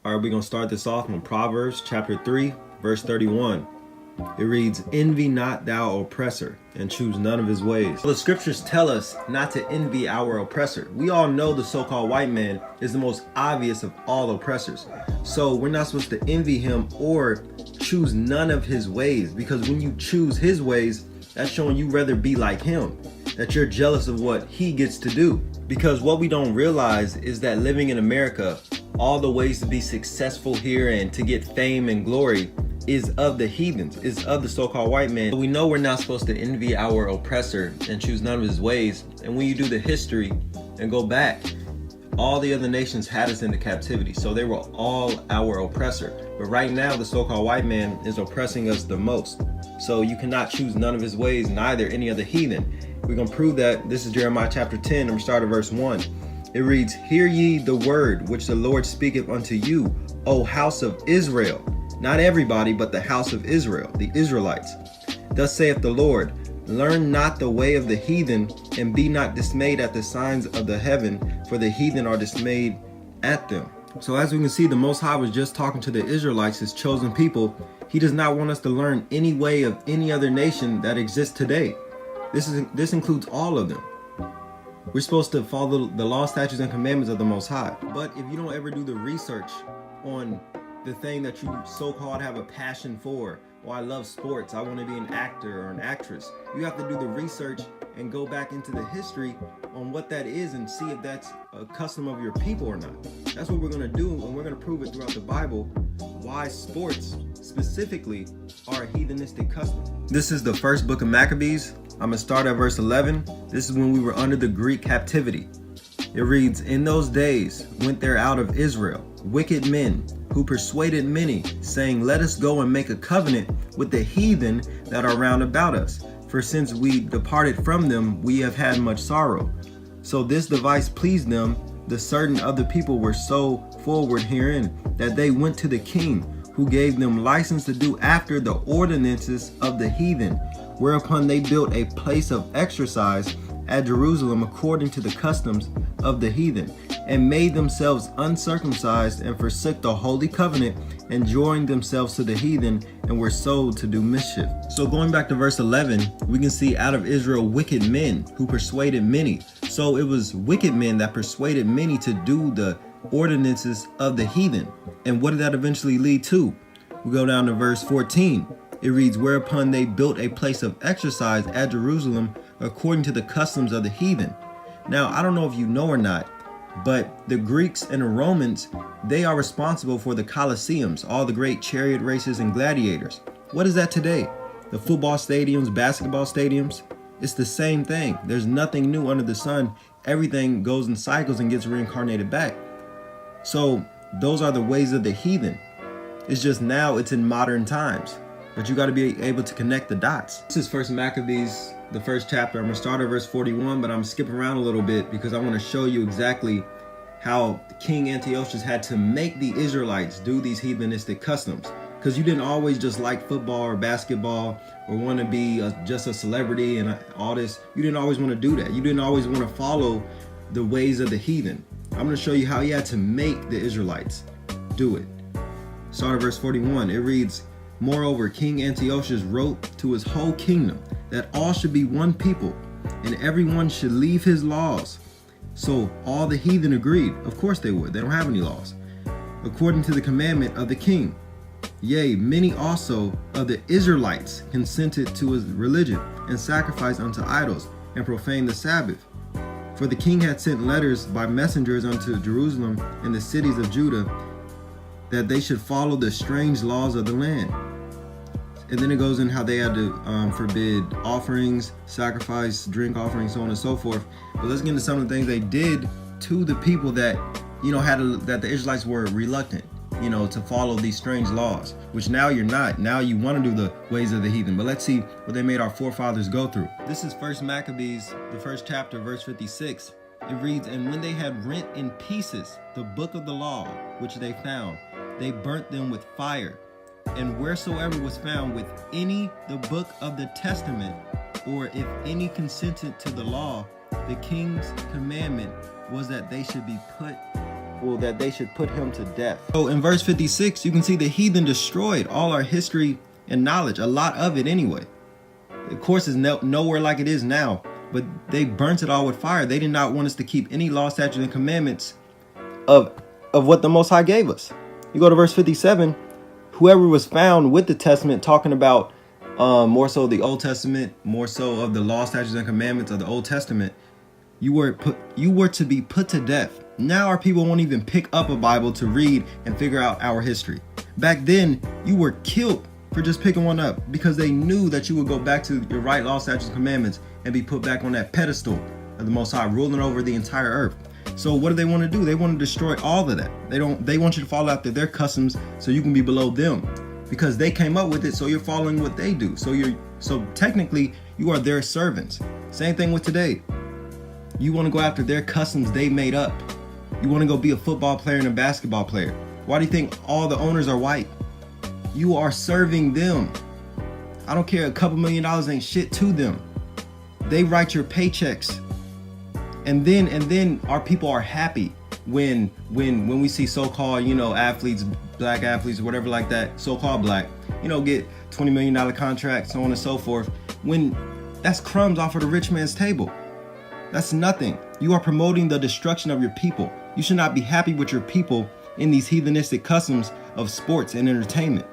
All right, we're going to start this off in Proverbs chapter 3, verse 31. It reads, "Envy not thou oppressor, and choose none of his ways." The scriptures tell us not to envy our oppressor. We all know the so-called white man is the most obvious of all oppressors. So we're not supposed to envy him or choose none of his ways, because when you choose his ways, that's showing you rather be like him, that you're jealous of what he gets to do. Because what we don't realize is that living in America, all the ways to be successful here and to get fame and glory is of the heathens, is of the so-called white man. We know we're not supposed to envy our oppressor and choose none of his ways. And when you do the history and go back, all the other nations had us into captivity. So they were all our oppressor. But right now, the so-called white man is oppressing us the most. So you cannot choose none of his ways, neither any other heathen. We're going to prove that. This is Jeremiah chapter 10, and we start at verse 1. It reads, "Hear ye the word which the Lord speaketh unto you, O house of Israel." Not everybody, but the house of Israel, the Israelites. "Thus saith the Lord, learn not the way of the heathen, and be not dismayed at the signs of the heaven, for the heathen are dismayed at them." So as we can see, the Most High was just talking to the Israelites, his chosen people. He does not want us to learn any way of any other nation that exists today. This includes all of them. We're supposed to follow the law, statutes, and commandments of the Most High. But if you don't ever do the research on the thing that you so-called have a passion for, or I love sports, I want to be an actor or an actress, you have to do the research and go back into the history on what that is and see if that's a custom of your people or not. That's what we're going to do, and we're going to prove it throughout the Bible, why sports specifically are a heathenistic custom. This is the first book of Maccabees. I'm going to start at verse 11. This is when we were under the Greek captivity. It reads, "In those days went there out of Israel wicked men, who persuaded many, saying, Let us go and make a covenant with the heathen that are round about us. For since we departed from them, we have had much sorrow. So this device pleased them. The certain other people were so forward herein, that they went to the king, who gave them license to do after the ordinances of the heathen. Whereupon they built a place of exercise at Jerusalem according to the customs of the heathen, and made themselves uncircumcised, and forsook the holy covenant, and joined themselves to the heathen, and were sold to do mischief." So going back to verse 11, we can see out of Israel wicked men who persuaded many. So it was wicked men that persuaded many to do the ordinances of the heathen. And what did that eventually lead to? We go down to verse 14. It reads, "Whereupon they built a place of exercise at Jerusalem according to the customs of the heathen." Now, I don't know if you know or not, but the Greeks and the Romans, they are responsible for the Colosseums, all the great chariot races and gladiators. What is that today? The football stadiums, basketball stadiums? It's the same thing. There's nothing new under the sun. Everything goes in cycles and gets reincarnated back. So those are the ways of the heathen. It's just now it's in modern times. But you got to be able to connect the dots. This is First Maccabees, the first chapter. I'm going to start at verse 41, but I'm skipping around a little bit because I want to show you exactly how King Antiochus had to make the Israelites do these heathenistic customs. Because you didn't always just like football or basketball or want to be just a celebrity and all this. You didn't always want to do that. You didn't always want to follow the ways of the heathen. I'm going to show you how he had to make the Israelites do it. Start at verse 41. It reads, "Moreover, King Antiochus wrote to his whole kingdom that all should be one people, and everyone should leave his laws. So all the heathen agreed." Of course they would. They don't have any laws. "According to the commandment of the king. Yea, many also of the Israelites consented to his religion, and sacrificed unto idols, and profaned the Sabbath. For the king had sent letters by messengers unto Jerusalem and the cities of Judah, that they should follow the strange laws of the land." And then it goes in how they had to forbid offerings, sacrifice, drink offerings, so on and so forth. But let's get into some of the things they did to the people that, that the Israelites were reluctant, to follow these strange laws, which now you're not. Now you want to do the ways of the heathen. But let's see what they made our forefathers go through. This is First Maccabees, the first chapter, verse 56. It reads, "And when they had rent in pieces the book of the law, which they found, they burnt them with fire. And wheresoever was found with any the book of the testament, or if any consented to the law, the king's commandment was that they should be put well, that they should put him to death. So in verse 56, you can see the heathen destroyed all our history and knowledge, a lot of it anyway. Of course, it's nowhere like it is now, but they burnt it all with fire. They did not want us to keep any law, statutes, and commandments of what the Most High gave us. You go to verse 57, whoever was found with the testament, talking about more so the Old Testament, more so of the law, statutes, and commandments of the Old Testament, you were to be put to death. Now our people won't even pick up a Bible to read and figure out our history. Back then, you were killed for just picking one up because they knew that you would go back to your right law, statutes, and commandments and be put back on that pedestal of the Most High, ruling over the entire earth. So what do they want to do? They want to destroy all of that. They want you to fall after their customs so you can be below them, because they came up with it, so you're following what they do. So technically you are their servants. Same thing with today. You want to go after their customs they made up. You want to go be a football player and a basketball player. Why do you think all the owners are white? You are serving them. I don't care, a couple $1 million ain't shit to them. They write your paychecks. And then our people are happy when we see so-called, athletes, black athletes or whatever like that, so-called black, get $20 million contracts, so on and so forth. When that's crumbs off of the rich man's table. That's nothing. You are promoting the destruction of your people. You should not be happy with your people in these heathenistic customs of sports and entertainment.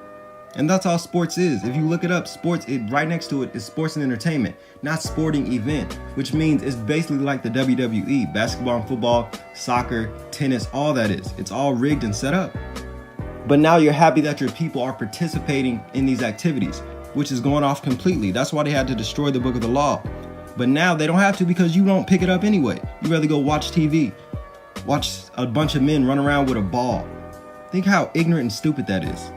And that's all sports is. If you look it up, sports, right next to it is sports and entertainment, not sporting event, which means it's basically like the WWE, basketball and football, soccer, tennis, all that is. It's all rigged and set up. But now you're happy that your people are participating in these activities, which is going off completely. That's why they had to destroy the book of the law. But now they don't have to, because you don't pick it up anyway. You rather go watch TV, watch a bunch of men run around with a ball. Think how ignorant and stupid that is.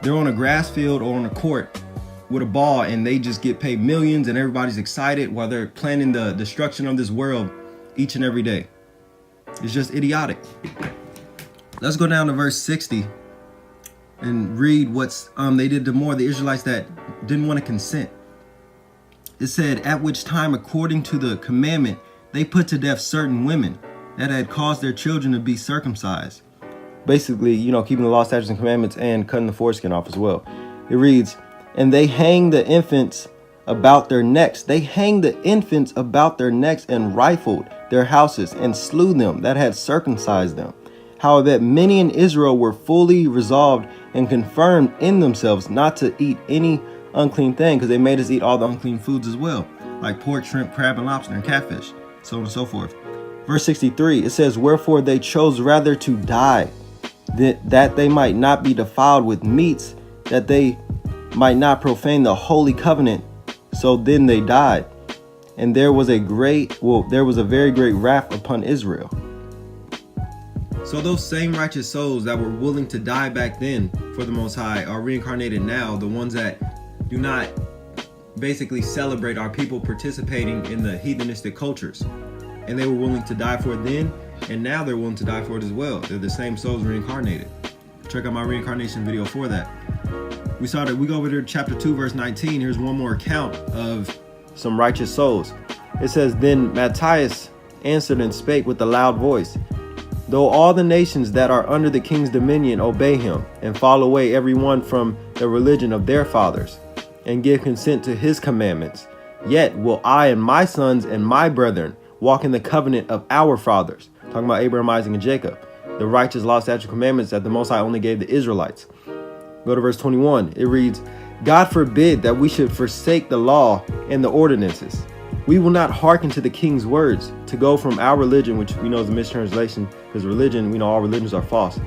They're on a grass field or on a court with a ball, and they just get paid millions, and everybody's excited while they're planning the destruction of this world each and every day. It's just idiotic. Let's go down to verse 60 and read what's they did to more of the Israelites that didn't want to consent. It said, at which time, according to the commandment, they put to death certain women that had caused their children to be circumcised. Basically, keeping the law, statutes, and commandments, and cutting the foreskin off as well. It reads, and they hanged the infants about their necks. They hanged the infants about their necks and rifled their houses and slew them that had circumcised them. However, many in Israel were fully resolved and confirmed in themselves not to eat any unclean thing, because they made us eat all the unclean foods as well, like pork, shrimp, crab, and lobster, and catfish, so on and so forth. Verse 63, it says, wherefore they chose rather to die, that they might not be defiled with meats, that they might not profane the holy covenant. So then they died, and there was a very great wrath upon Israel. So those same righteous souls that were willing to die back then for the Most High are reincarnated now, the ones that do not basically celebrate our people participating in the heathenistic cultures. And they were willing to die for it then, and now they're willing to die for it as well. They're the same souls reincarnated. Check out my reincarnation video for that. We go over to chapter 2, verse 19. Here's one more account of some righteous souls. It says, then Matthias answered and spake with a loud voice, though all the nations that are under the king's dominion obey him, and fall away every one from the religion of their fathers, and give consent to his commandments, yet will I and my sons and my brethren walk in the covenant of our fathers. Talking about Abraham, Isaac, and Jacob. The righteous law, statutes, commandments that the Most High only gave the Israelites. Go to verse 21. It reads, God forbid that we should forsake the law and the ordinances. We will not hearken to the king's words to go from our religion, which we know is a mistranslation, because religion, we know all religions are false,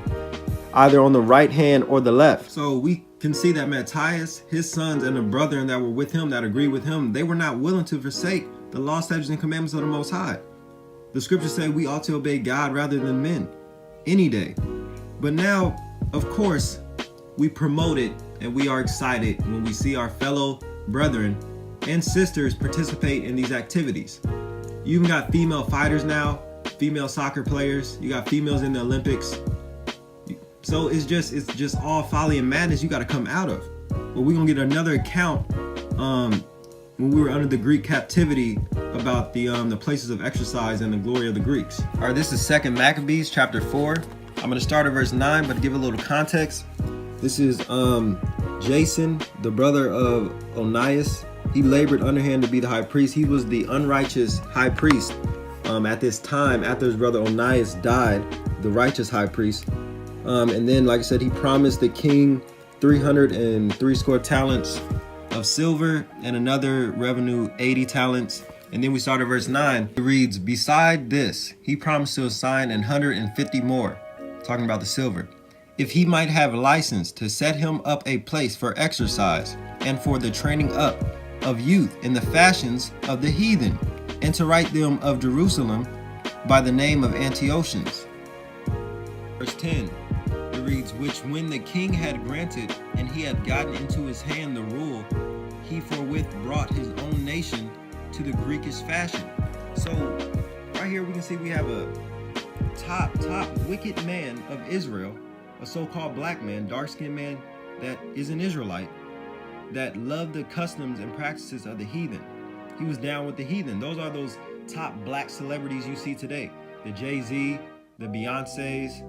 either on the right hand or the left. So we can see that Matthias, his sons, and the brethren that were with him, that agreed with him, they were not willing to forsake the law, statutes, and commandments of the Most High. The scriptures say we ought to obey God rather than men any day. But now, of course, we promote it, and we are excited when we see our fellow brethren and sisters participate in these activities. You even got female fighters now, female soccer players. You got females in the Olympics. So it's just all folly and madness you got to come out of. But we're gonna get another account when we were under the Greek captivity about the places of exercise and the glory of the Greeks. All right, this is 2 Maccabees chapter 4, I'm going to start at verse 9, but to give a little context, this is Jason, the brother of Onias. He labored underhand to be the high priest. He was the unrighteous high priest at this time after his brother Onias died, the righteous high priest. And then, like I said, he promised the king 360 talents of silver and another revenue 80 talents. And then we start at verse 9. It reads, beside this, he promised to assign 150 more, talking about the silver, if he might have license to set him up a place for exercise and for the training up of youth in the fashions of the heathen, and to write them of Jerusalem by the name of Antiochus. Verse 10, it reads, which when the king had granted and he had gotten into his hand the rule, he forthwith brought his own nation to the Greekish fashion. So right here we can see we have a top wicked man of Israel, a so-called black man, dark-skinned man that is an Israelite, that loved the customs and practices of the heathen. He was down with the heathen. Those are those top black celebrities you see today. The Jay-Z, the Beyoncés,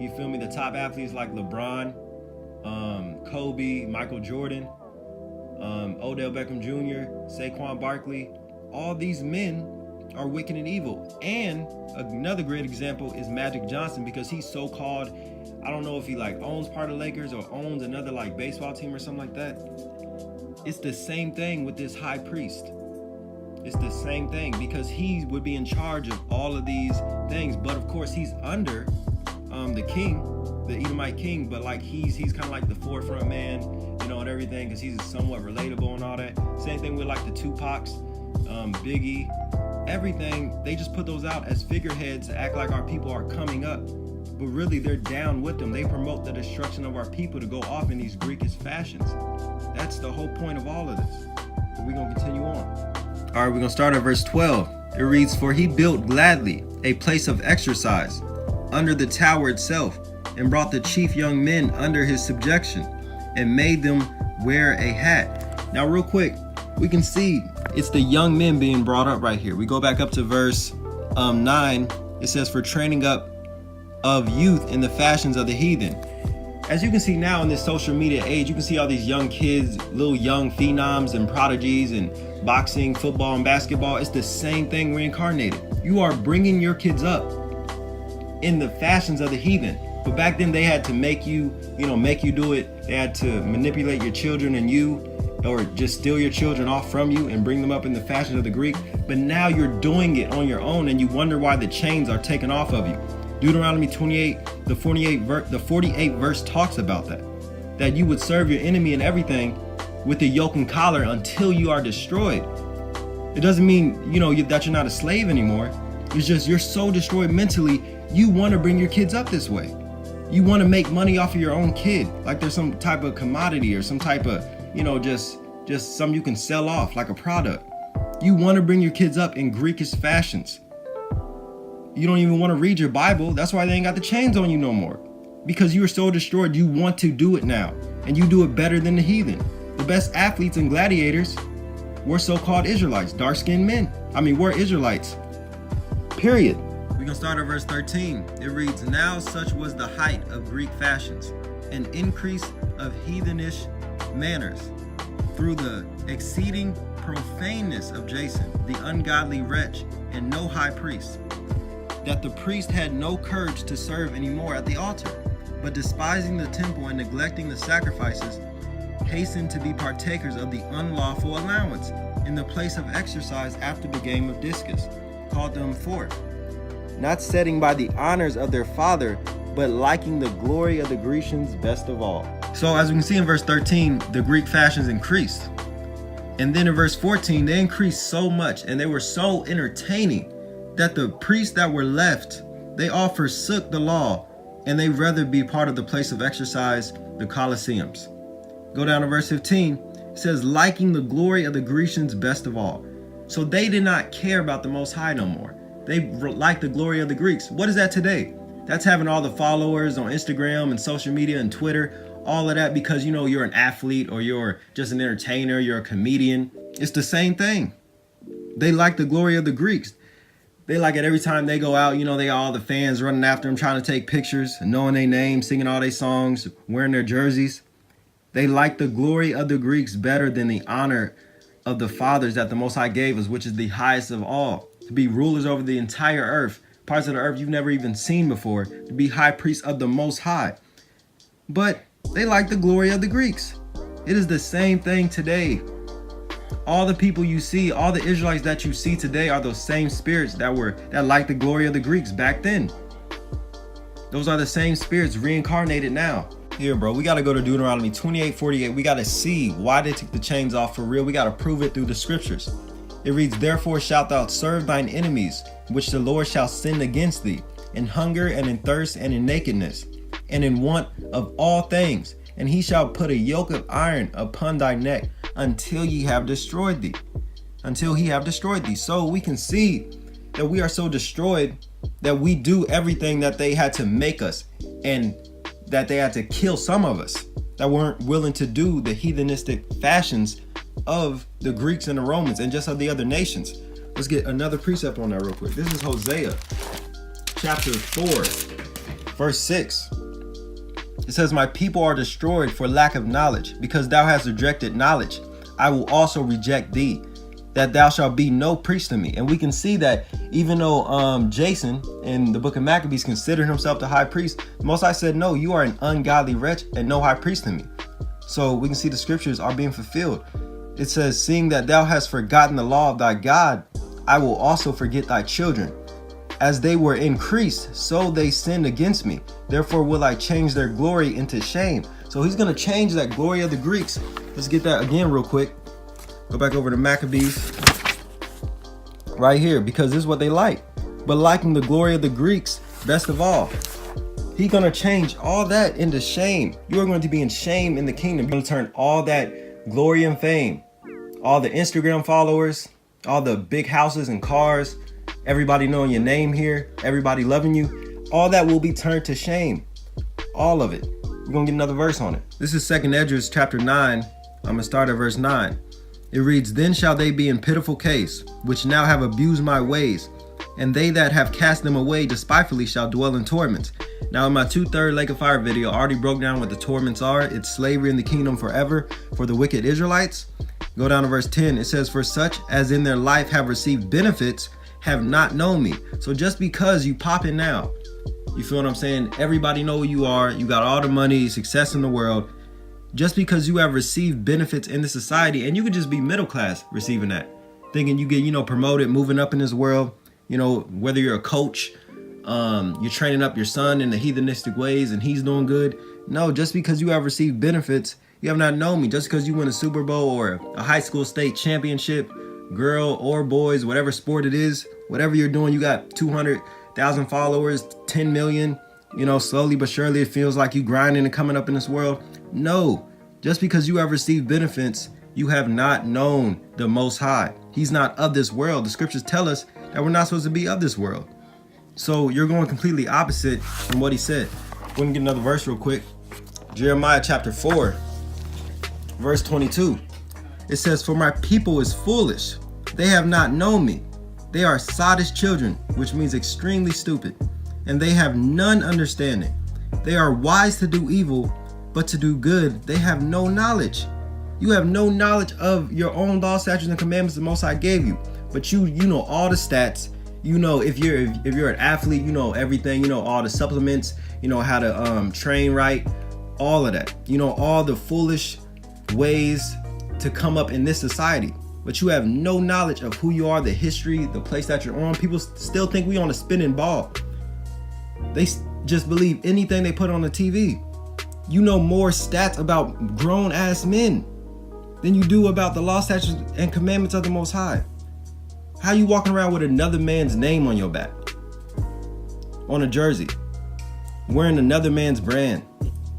you feel me? The top athletes like LeBron, Kobe, Michael Jordan, Odell Beckham Jr., Saquon Barkley. All these men are wicked and evil. And another great example is Magic Johnson, because he's so-called, I don't know if he like owns part of Lakers or owns another like baseball team or something like that. It's the same thing with this high priest. It's the same thing, because he would be in charge of all of these things. But of course he's under the king, the Edomite king, but like he's kind of like the forefront man, you know, and everything, because he's somewhat relatable and all that. Same thing with like the Tupacs, Biggie, everything. They just put those out as figureheads to act like our people are coming up, but really they're down with them. They promote the destruction of our people to go off in these Greekish fashions. That's the whole point of all of this. But we're gonna continue on. All right, we're gonna start at verse 12. It reads, for he built gladly a place of exercise under the tower itself, and brought the chief young men under his subjection, and made them wear a hat. Now real quick, we can see it's the young men being brought up right here. We go back up to verse 9. It says, for training up of youth in the fashions of the heathen. As you can see now in this social media age, you can see all these young kids, little young phenoms and prodigies and boxing, football, and basketball. It's the same thing reincarnated. You are bringing your kids up in the fashions of the heathen. But back then they had to make you do it. They had to manipulate your children and you, or just steal your children off from you and bring them up in the fashions of the Greek. But now you're doing it on your own, and you wonder why the chains are taken off of you. Deuteronomy 28, the 48th verse talks about that you would serve your enemy and everything with the yoke and collar until you are destroyed. It doesn't mean, that you're not a slave anymore. It's just you're so destroyed mentally, you want to bring your kids up this way. You want to make money off of your own kid, like there's some type of commodity or some type of, just something you can sell off like a product. You want to bring your kids up in Greekish fashions. You don't even want to read your Bible. That's why they ain't got the chains on you no more. Because you are so destroyed, you want to do it now. And you do it better than the heathen. The best athletes and gladiators were so-called Israelites, dark-skinned men. We're Israelites. Period. We're going to start at verse 13. It reads, now such was the height of Greek fashions, an increase of heathenish manners, through the exceeding profaneness of Jason, the ungodly wretch, and no high priest, that the priest had no courage to serve anymore at the altar, but despising the temple and neglecting the sacrifices, hastened to be partakers of the unlawful allowance in the place of exercise after the game of discus, called them forth, not setting by the honors of their father, but liking the glory of the Grecians best of all. So as we can see in verse 13, the Greek fashions increased. And then in verse 14, they increased so much and they were so entertaining that the priests that were left, they all forsook the law, and they rather be part of the place of exercise, the Colosseums. Go down to verse 15. It says, liking the glory of the Grecians best of all. So they did not care about the Most High no more. They liked the glory of the Greeks. What is that today? That's having all the followers on Instagram and social media and Twitter, all of that because you're an athlete or you're just an entertainer, you're a comedian. It's the same thing. They like the glory of the Greeks. They like it every time they go out, you know, they got all the fans running after them, trying to take pictures, knowing their names, singing all their songs, wearing their jerseys. They like the glory of the Greeks better than the honor of the fathers that the Most High gave us, which is the highest of all, to be rulers over the entire earth, parts of the earth you've never even seen before, to be high priests of the Most High. But they like the glory of the Greeks. It is the same thing today. All the people you see, all the Israelites that you see today are those same spirits that like the glory of the Greeks back then. Those are the same spirits reincarnated now. Here, bro, we got to go to Deuteronomy 28:48. We got to see why they took the chains off for real. We got to prove it through the scriptures. It reads, "Therefore shalt thou serve thine enemies, which the Lord shall send against thee, in hunger and in thirst and in nakedness, and in want of all things. And he shall put a yoke of iron upon thy neck until ye have destroyed thee." Until he have destroyed thee. So we can see that we are so destroyed that we do everything that they had to make us, and that they had to kill some of us that weren't willing to do the heathenistic fashions of the Greeks and the Romans and just of the other nations. Let's get another precept on that real quick. This is Hosea chapter 4, verse 6. It says, "My people are destroyed for lack of knowledge, because thou hast rejected knowledge. I will also reject thee, that thou shalt be no priest to me." And we can see that even though Jason in the book of Maccabees considered himself the high priest, the Most High said, "No, you are an ungodly wretch and no high priest to me." So we can see the scriptures are being fulfilled. It says, "Seeing that thou hast forgotten the law of thy God, I will also forget thy children. As they were increased, so they sinned against me. Therefore will I change their glory into shame." So he's going to change that glory of the Greeks. Let's get that again real quick. Go back over to Maccabees right here, because this is what they like. "But liking the glory of the Greeks best of all." He's going to change all that into shame. You are going to be in shame in the kingdom. You're going to turn all that glory and fame, all the Instagram followers, all the big houses and cars, everybody knowing your name here, everybody loving you, all that will be turned to shame. All of it. We're going to get another verse on it. This is 2nd Esdras chapter 9. I'm going to start at verse 9. It reads, "Then shall they be in pitiful case, which now have abused my ways, and they that have cast them away despitefully shall dwell in torments." Now in my 2/3 Lake of Fire video, I already broke down what the torments are. It's slavery in the kingdom forever for the wicked Israelites. Go down to verse 10. It says, "For such as in their life have received benefits have not known me." So just because you pop in now, you feel what I'm saying? Everybody know who you are. You got all the money, success in the world. Just because you have received benefits in the society, and you could just be middle class receiving that, thinking you get, promoted, moving up in this world, whether you're a coach, you're training up your son in the heathenistic ways and he's doing good. No, just because you have received benefits, you have not known me. Just because you win a Super Bowl or a high school state championship, girl or boys, whatever sport it is, whatever you're doing, you got 200,000 followers, 10 million, slowly but surely it feels like you grinding and coming up in this world. No, just because you have received benefits, you have not known the Most High. He's not of this world. The scriptures tell us that we're not supposed to be of this world. So you're going completely opposite from what he said. We're going to get another verse real quick. Jeremiah chapter 4, verse 22. It says, "For my people is foolish. They have not known me. They are sottish children," which means extremely stupid, "and they have none understanding. They are wise to do evil, but to do good they have no knowledge." You have no knowledge of your own law, statutes, and commandments the Most High gave you. But you know all the stats. If you're an athlete, you know everything. All the supplements. How to train right. All of that. All the foolish ways to come up in this society. But you have no knowledge of who you are, the history, the place that you're on. People still think we on a spinning ball. They just believe anything they put on the TV. You know more stats about grown ass men than you do about the law, statutes, and commandments of the Most High. How you walking around with another man's name on your back, on a jersey, wearing another man's brand,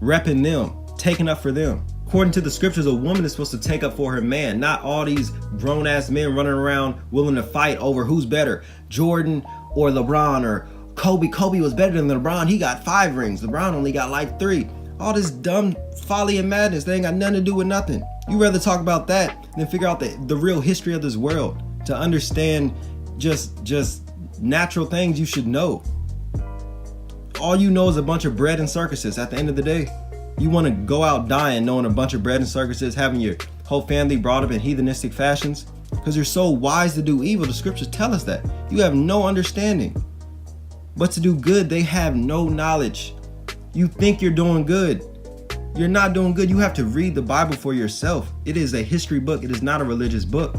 repping them, taking up for them? According to the scriptures, a woman is supposed to take up for her man, not all these grown ass men running around willing to fight over who's better, Jordan or LeBron or Kobe. Kobe was better than LeBron. He got 5 rings. LeBron only got like 3. All this dumb folly and madness, they ain't got nothing to do with nothing. You rather talk about that than figure out the real history of this world, to understand just natural things you should know. All you know is a bunch of bread and circuses at the end of the day. You want to go out dying knowing a bunch of bread and circuses, having your whole family brought up in heathenistic fashions, because you're so wise to do evil. The scriptures tell us that. You have no understanding. But to do good, they have no knowledge. You think you're doing good. You're not doing good. You have to read the Bible for yourself. It is a history book. It is not a religious book.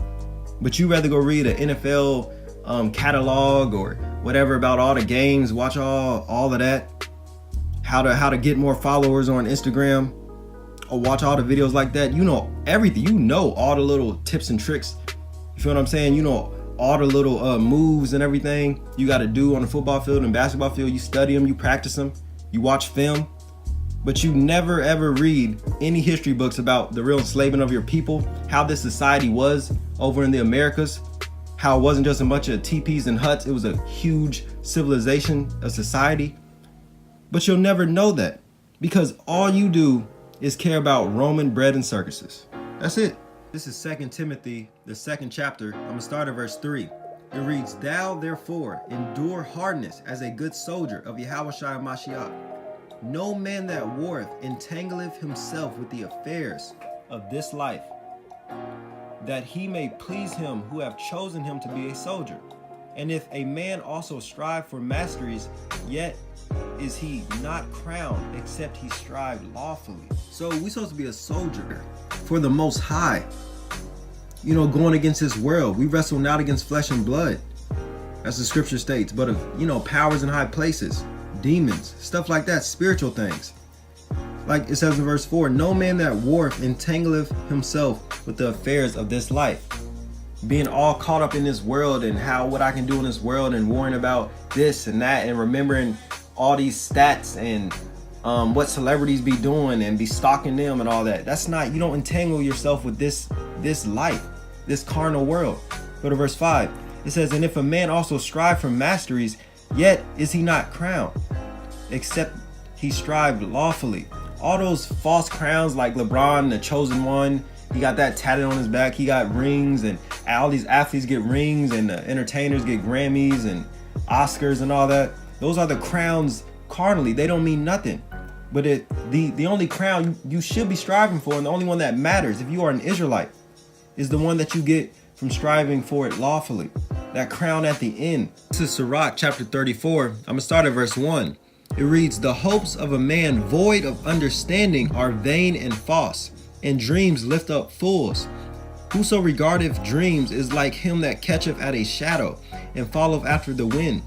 But you rather go read an NFL catalog or whatever about all the games, watch all of that, how to get more followers on Instagram, or watch all the videos like that. You know everything. You know all the little tips and tricks. You feel what I'm saying? You know all the little moves and everything you got to do on the football field and basketball field. You study them, you practice them, you watch film, but you never ever read any history books about the real enslavement of your people, how this society was over in the Americas, how it wasn't just a bunch of teepees and huts. It was a huge civilization, a society. But you'll never know that because all you do is care about Roman bread and circuses. That's it. This is 2 Timothy, the 2nd chapter. I'm gonna start at verse 3. It reads, "Thou therefore endure hardness as a good soldier of Yahawashi and Mashiach. No man that warreth entangleth himself with the affairs of this life, that he may please him who have chosen him to be a soldier. And if a man also strive for masteries, yet is he not crowned, except he strive lawfully." So we're supposed to be a soldier for the Most High. You know, going against this world. We wrestle not against flesh and blood, as the scripture states, but of, powers in high places, demons, stuff like that, spiritual things. Like it says in verse 4, "No man that warreth entangleth himself with the affairs of this life." Being all caught up in this world and what I can do in this world and worrying about this and that and remembering all these stats and what celebrities be doing and be stalking them and all that. That's not, you don't entangle yourself with this life, this carnal world. Go to verse 5. It says, "And if a man also strive for masteries, yet is he not crowned, except he strive lawfully." All those false crowns like LeBron, the chosen one, he got that tatted on his back. He got rings, and all these athletes get rings, and the entertainers get Grammys and Oscars and all that. Those are the crowns carnally. They don't mean nothing. But the only crown you should be striving for, and the only one that matters if you are an Israelite, is the one that you get from striving for it lawfully. That crown at the end. This is Sirach chapter 34. I'm going to start at verse 1. It reads, "The hopes of a man void of understanding are vain and false, and dreams lift up fools. Whoso regardeth dreams is like him that catcheth at a shadow, and falleth after the wind.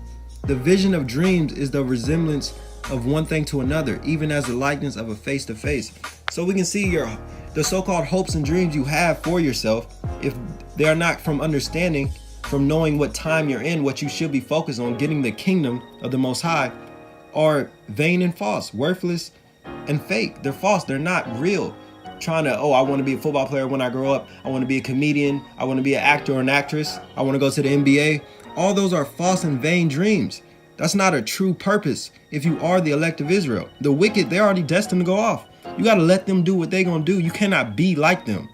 The vision of dreams is the resemblance of one thing to another, even as the likeness of a face to face." So we can see the so-called hopes and dreams you have for yourself, if they are not from understanding, from knowing what time you're in, what you should be focused on, getting the kingdom of the Most High, are vain and false, worthless and fake. They're false. They're not real. Trying to, I want to be a football player when I grow up. I want to be a comedian. I want to be an actor or an actress. I want to go to the NBA. All those are false and vain dreams. That's not a true purpose if you are the elect of Israel. The wicked, they're already destined to go off. You got to let them do what they're going to do. You cannot be like them.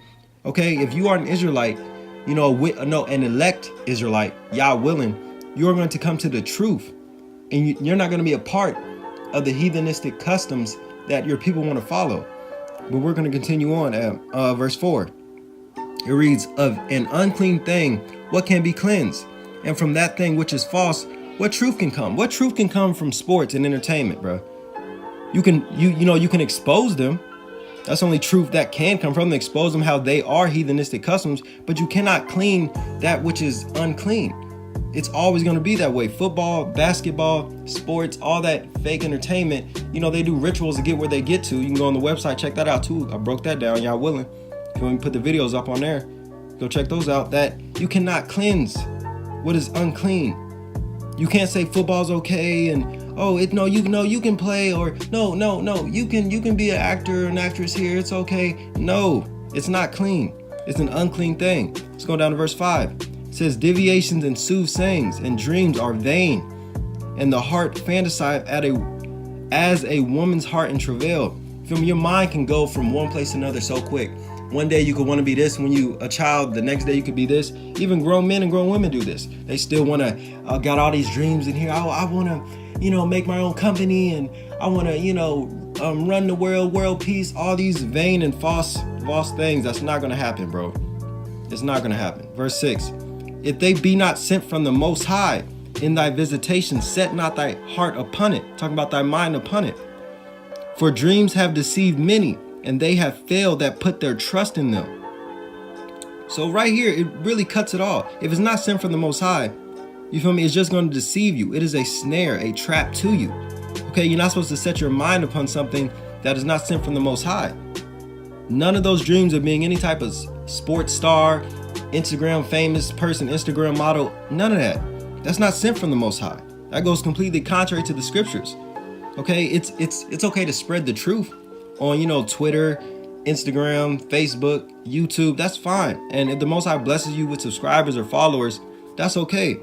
Okay? If you are an Israelite, an elect Israelite, YAHWILLIN, you're going to come to the truth. And you're not going to be a part of the heathenistic customs that your people want to follow. But we're going to continue on at verse 4. It reads, "Of an unclean thing, what can be cleansed? And from that thing which is false, what truth can come?" What truth can come from sports and entertainment, bro? You can expose them. That's only truth that can come from them. Expose them how they are heathenistic customs, but you cannot clean that which is unclean. It's always going to be that way. Football, basketball, sports, all that fake entertainment, they do rituals to get where they get to. You can go on the website, check that out too. I broke that down, y'all willing. If you want me to put the videos up on there, go check those out. That you cannot cleanse what is unclean. You can't say football's okay and you can play, or no, you can be an actor or an actress here. It's okay. No, it's not clean. It's an unclean thing. Let's go down to verse 5. It says, "Deviations and soothsayings and dreams are vain, and the heart fantasizeth as a woman's heart in travail." Your mind can go from one place to another so quick. One day you could want to be this when you a child, the next day you could be this. Even grown men and grown women do this. They still want to, got all these dreams in here. I want to, make my own company, and I want to, run the world peace, all these vain and false things. That's not going to happen, bro. It's not going to happen. Verse 6, if they be not sent from the Most High, in thy visitation, set not thy heart upon it. Talking about thy mind upon it. For dreams have deceived many, and they have failed that put their trust in them. So right here, it really cuts it all. If it's not sent from the Most High, you feel me? It's just going to deceive you. It is a snare, a trap to you. Okay, you're not supposed to set your mind upon something that is not sent from the Most High. None of those dreams of being any type of sports star, Instagram famous person, Instagram model, none of that. That's not sent from the Most High. That goes completely contrary to the scriptures. Okay, it's okay to spread the truth on, Twitter, Instagram, Facebook, YouTube. That's fine. And if the Most High blesses you with subscribers or followers, that's okay.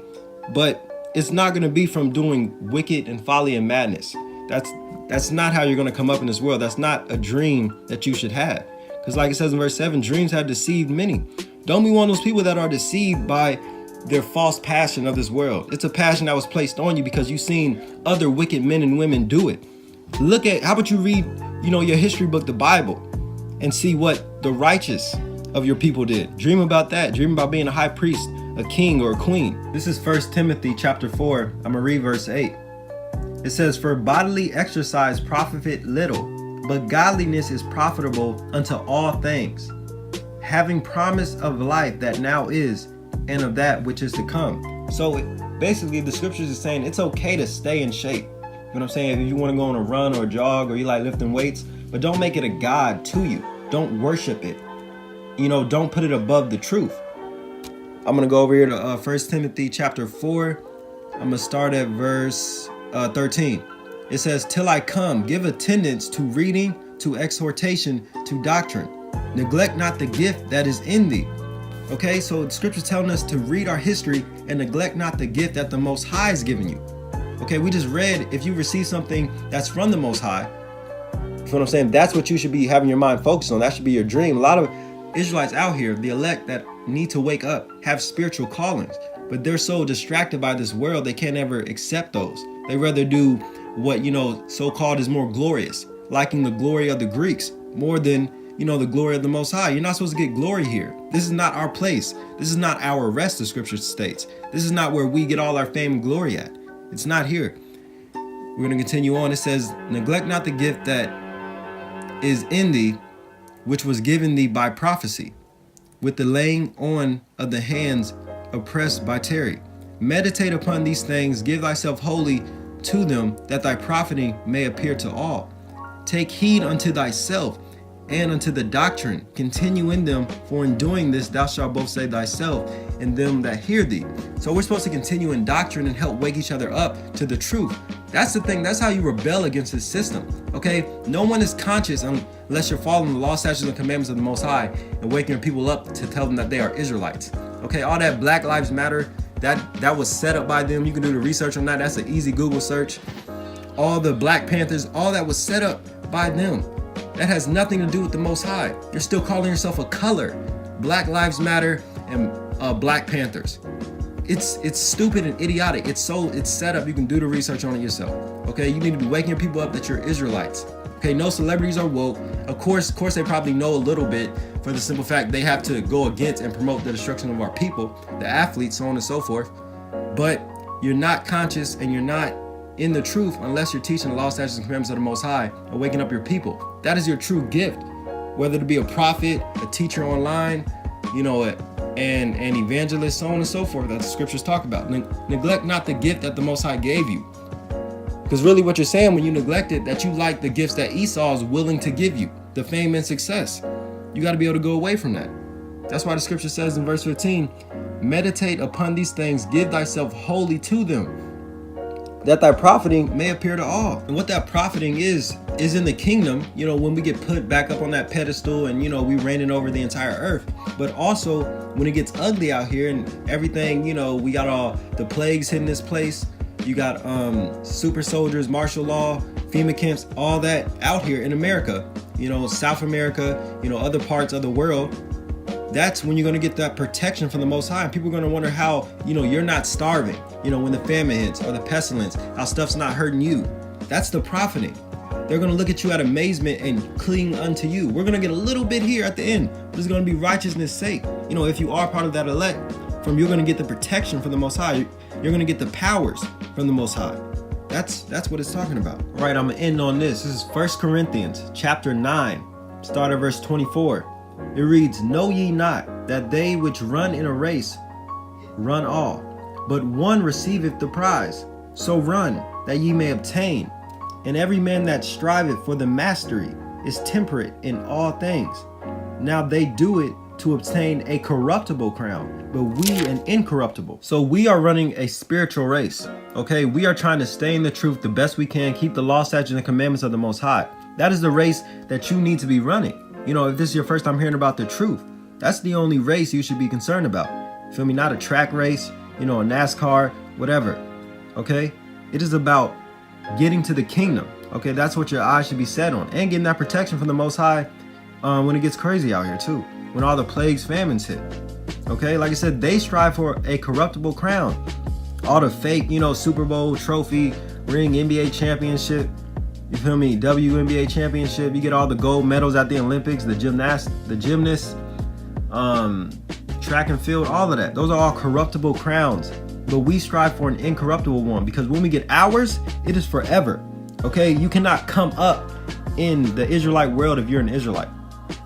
But it's not going to be from doing wicked and folly and madness. That's not how you're going to come up in this world. That's not a dream that you should have. Because like it says in verse 7, dreams have deceived many. Don't be one of those people that are deceived by their false passion of this world. It's a passion that was placed on you because you've seen other wicked men and women do it. How about you read, your history book, the Bible, and see what the righteous of your people did. Dream about that. Dream about being a high priest, a king, or a queen. This is 1 Timothy chapter 4. I'm going to read verse 8. It says, for bodily exercise profiteth little, but godliness is profitable unto all things, having promise of life that now is, and of that which is to come. So basically the scriptures is saying it's okay to stay in shape. You know what I'm saying? If you want to go on a run or a jog, or you like lifting weights, but don't make it a god to you. Don't worship it. Don't put it above the truth. I'm going to go over here to 1 Timothy chapter 4. I'm going to start at verse 13. It says, till I come, give attendance to reading, to exhortation, to doctrine. Neglect not the gift that is in thee. Okay, so the scripture's telling us to read our history and neglect not the gift that the Most High has given you. Okay, we just read, if you receive something that's from the Most High, you know what I'm saying? That's what you should be having your mind focused on. That should be your dream. A lot of Israelites out here, the elect that need to wake up, have spiritual callings, but they're so distracted by this world, they can't ever accept those. They rather do what, so-called is more glorious, liking the glory of the Greeks more than, the glory of the Most High. You're not supposed to get glory here. This is not our place. This is not our rest, the scripture states. This is not where we get all our fame and glory at. It's not here. We're going to continue on. It says, neglect not the gift that is in thee, which was given thee by prophecy, with the laying on of the hands oppressed by terror. Meditate upon these things, give thyself wholly to them, that thy profiting may appear to all. Take heed unto thyself and unto the doctrine. Continue in them, for in doing this thou shalt both save thyself and them that hear thee. So we're supposed to continue in doctrine and help wake each other up to the truth. That's the thing. That's how you rebel against this system. Okay? No one is conscious unless you're following the law, statutes, and commandments of the Most High and waking people up to tell them that they are Israelites. Okay? All that Black Lives Matter, that was set up by them. You can do the research on that. That's an easy Google search. All the Black Panthers, all that was set up by them. That has nothing to do with the Most High. You're still calling yourself a color. Black Lives Matter and Black Panthers. It's stupid and idiotic. It's set up. You can do the research on it yourself. Okay, you need to be waking people up that you're Israelites. Okay, no celebrities are woke. Of course they probably know a little bit, for the simple fact they have to go against and promote the destruction of our people, the athletes, so on and so forth. But you're not conscious and you're not in the truth unless you're teaching the law, statutes, and commandments of the Most High and waking up your people. That is your true gift. Whether to be a prophet, a teacher online, an evangelist, so on and so forth, that the scriptures talk about. Neglect not the gift that the Most High gave you. Because really what you're saying when you neglect it, that you like the gifts that Esau is willing to give you, the fame and success. You got to be able to go away from that. That's why the scripture says in verse 15, meditate upon these things, give thyself wholly to them, that thy profiting may appear to all. And what that profiting is in the kingdom, when we get put back up on that pedestal and, we reigning over the entire earth. But also when it gets ugly out here and everything, we got all the plagues hitting this place. You got super soldiers, martial law, FEMA camps, all that out here in America, South America, other parts of the world. That's when you're going to get that protection from the Most High. And people are going to wonder how, you're not starving, when the famine hits or the pestilence, how stuff's not hurting you. That's the profiting. They're going to look at you at amazement and cling unto you. We're going to get a little bit here at the end, but it's going to be righteousness' sake. If you are part of that elect, you're going to get the protection from the Most High. You're going to get the powers from the Most High. That's what it's talking about. All right, I'm going to end on this. This is 1 Corinthians chapter 9, start at verse 24. It reads, "Know ye not that they which run in a race run all, but one receiveth the prize? So run, that ye may obtain. And every man that striveth for the mastery is temperate in all things. Now they do it to obtain a corruptible crown, but we an incorruptible." So we are running a spiritual race, okay? We are trying to stay in the truth the best we can, keep the law, statutes, and commandments of the Most High. That is the race that you need to be running. If this is your first time hearing about the truth, that's the only race you should be concerned about. Feel me? Not a track race, a NASCAR, whatever, okay? It is about getting to the kingdom, okay? That's what your eyes should be set on, and getting that protection from the Most High when it gets crazy out here too, when all the plagues, famines hit, okay? Like I said, they strive for a corruptible crown. All the fake, Super Bowl trophy, ring, NBA championship, you feel me? WNBA championship. You get all the gold medals at the Olympics, the gymnasts, track and field, all of that. Those are all corruptible crowns. But we strive for an incorruptible one, because when we get ours, it is forever. Okay? You cannot come up in the Israelite world if you're an Israelite.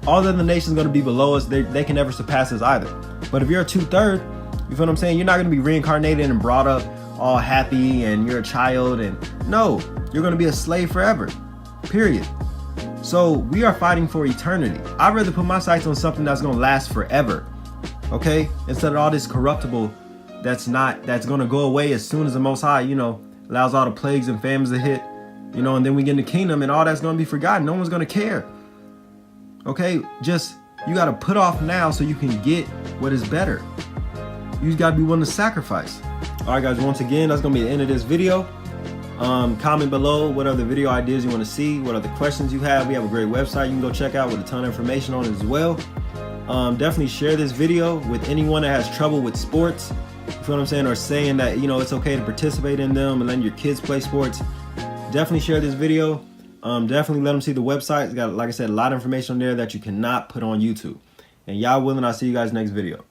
All the other nations are going to be below us. They can never surpass us either. But if you're a 2/3, you feel what I'm saying? You're not going to be reincarnated and brought up all happy and you're a child. And no, you're going to be a slave forever. Period. So we are fighting for eternity. I'd rather put my sights on something that's going to last forever. Okay? Instead of all this corruptible that's going to go away as soon as the Most High, allows all the plagues and famines to hit, and then we get in the kingdom and all that's going to be forgotten. No one's going to care. Okay? You got to put off now so you can get what is better. You got to be willing to sacrifice. All right, guys, once again, that's going to be the end of this video. Comment below what other video ideas you want to see, what other questions you have. We have a great website you can go check out with a ton of information on it as well. Definitely share this video with anyone that has trouble with sports, you feel what I'm saying, or saying that it's okay to participate in them and letting your kids play sports. Definitely share this video. Definitely let them see the website. It's got, like I said, a lot of information on there that you cannot put on YouTube. And y'all willing, I'll see you guys next video.